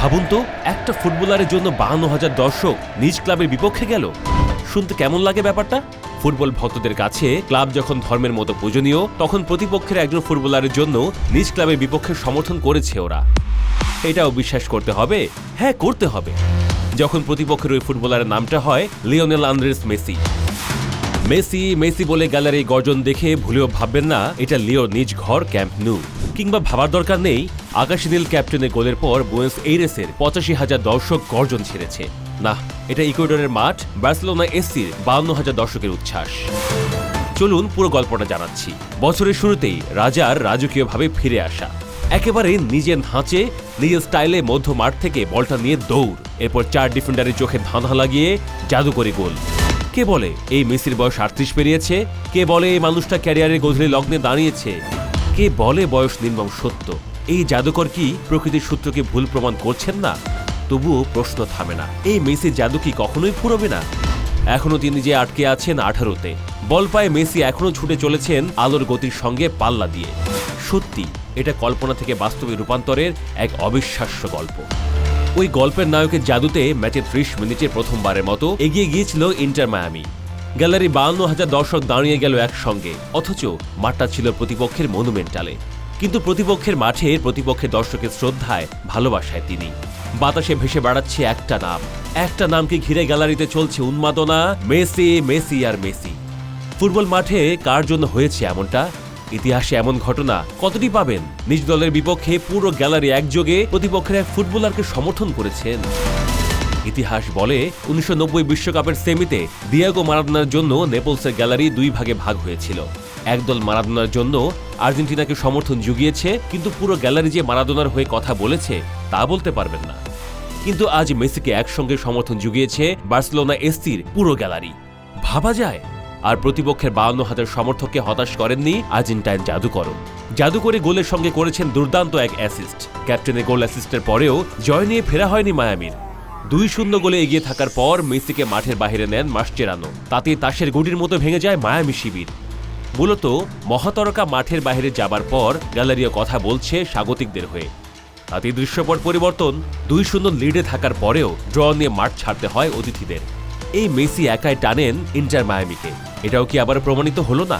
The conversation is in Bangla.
ভাবুন তো, একটা ফুটবলারের জন্য 52,000 দর্শক নিজ ক্লাবের বিপক্ষে গেল। শুনতে কেমন লাগে ব্যাপারটা? ফুটবল ভক্তদের কাছে ক্লাব যখন ধর্মের মতো পূজনীয়, তখন প্রতিপক্ষের একজন ফুটবলারের জন্য নিজ ক্লাবের বিপক্ষে সমর্থন করেছে ওরা। এটাও বিশ্বাস করতে হবে, হ্যাঁ করতে হবে, যখন প্রতিপক্ষের ওই ফুটবলারের নামটা হয় Lionel Andres Messi. Messi Messi বলে গ্যালারি গর্জন দেখে ভুলেও ভাববেন না এটা লিওর নিজ ঘর ক্যাম্প নু। কিংবা ভাবার দরকার নেই আকাশী নীল ক্যাপ্টেনের গোলের পর বুয়েনোস এইরেসের 85,000 দর্শক গর্জন ছেড়েছে। না, এটা ইকুয়েডরের মাঠ বার্সেলোনা এসসির 52,000 দর্শকের উচ্ছ্বাস। চলুন পুরো গল্পটা জানাচ্ছি। বছরের শুরুতেই রাজার রাজকীয়ভাবে ফিরে আসা, একেবারে নিজের ধাঁচে নিজের স্টাইলে মধ্য মাঠ থেকে বলটা নিয়ে দৌড়, এরপর 4 ডিফেন্ডারের চোখে ধাঁধা লাগিয়ে জাদুকরি গোল। কে বলে এই মেসির বয়স 38 পেরিয়েছে? কে বলে এই মানুষটা ক্যারিয়ারের গধূলি লগ্নে দাঁড়িয়েছে? কে বলে বয়স নির্মম সত্য? এই জাদুকর কি প্রকৃতির সূত্রকে ভুল প্রমাণ করছেন না? তবুও প্রশ্ন থামে না, এই মেসির জাদু কি কখনোই ফুরবে না? এখনো তিনি যে আটকে আছেন 18-তে। বল পায়ে মেসি এখনো ছুটে চলেছেন আলোর গতির সঙ্গে পাল্লা দিয়ে। সত্যি এটা কল্পনা থেকে বাস্তবে রূপান্তরের এক অবিশ্বাস্য গল্প। ওই গল্পের নায়কের জাদুতে ম্যাচে 30 মিনিটে প্রথমবারের মতো এগিয়ে গিয়েছিল ইন্টার মায়ামি। গ্যালারি 52,000 দর্শক দাঁড়িয়ে গেল একসঙ্গে, অথচ মাঠটা ছিল প্রতিপক্ষের মনুমেন্টালে। কিন্তু প্রতিপক্ষের মাঠে প্রতিপক্ষের দর্শকের শ্রদ্ধায়, ভালোবাসায় তিনি। বাতাসে ভেসে বেড়াচ্ছে একটা নামকে ঘিরে গ্যালারিতে চলছে উন্মাদনা, মেসি মেসি আর মেসি। ফুটবল মাঠে কার জন্য হয়েছে এমনটা? ইতিহাসে এমন ঘটনা কতটি পাবেন? নিজ দলের বিপক্ষে পুরো গ্যালারি একযোগে প্রতিপক্ষের এক ফুটবলারকে সমর্থন করেছেন। ইতিহাস বলে 1990 বিশ্বকাপের সেমিতে দিয়েগো মারাদোনার জন্য নেপলসের গ্যালারি 2 ভাগে ভাগ হয়েছিল। একদল মারাদোনার জন্য আর্জেন্টিনাকে সমর্থন জুগিয়েছে, কিন্তু পুরো গ্যালারি যে মারাদোনার হয়ে কথা বলেছে তা বলতে পারবেন না। কিন্তু আজ মেসিকে একসঙ্গে সমর্থন জুগিয়েছে বার্সেলোনা এসসির পুরো গ্যালারি। ভাবা যায়? আর প্রতিপক্ষের 52,000 সমর্থককে হতাশ করেননি আর্জেন্টাইন জাদুকরে গোলের সঙ্গে করেছেন দুর্দান্ত এক অ্যাসিস্ট। ক্যাপ্টেনের গোল অ্যাসিস্টের পরেও জয় নিয়ে ফেরা হয়নি মায়ামির। 2-0 গোলে এগিয়ে থাকার পর মেসিকে মাঠের বাইরে নেন মাসচেরানো। তাতে তাসের গুটির মতো ভেঙে যায় মায়ামি শিবির। মূলত মহাতারকা মাঠের বাইরে যাবার পর গ্যালারিও কথা বলছে স্বাগতিকদের হয়ে। তাতে দৃশ্যপট পরিবর্তন। 2-0 লিডে থাকার পরেও ড্র নিয়ে মাঠ ছাড়তে হয় অতিথিদের। এই মেসি একাই টানেন ইন্টার মায়ামিকে। এটাও কি আবার প্রমাণিত হলো না?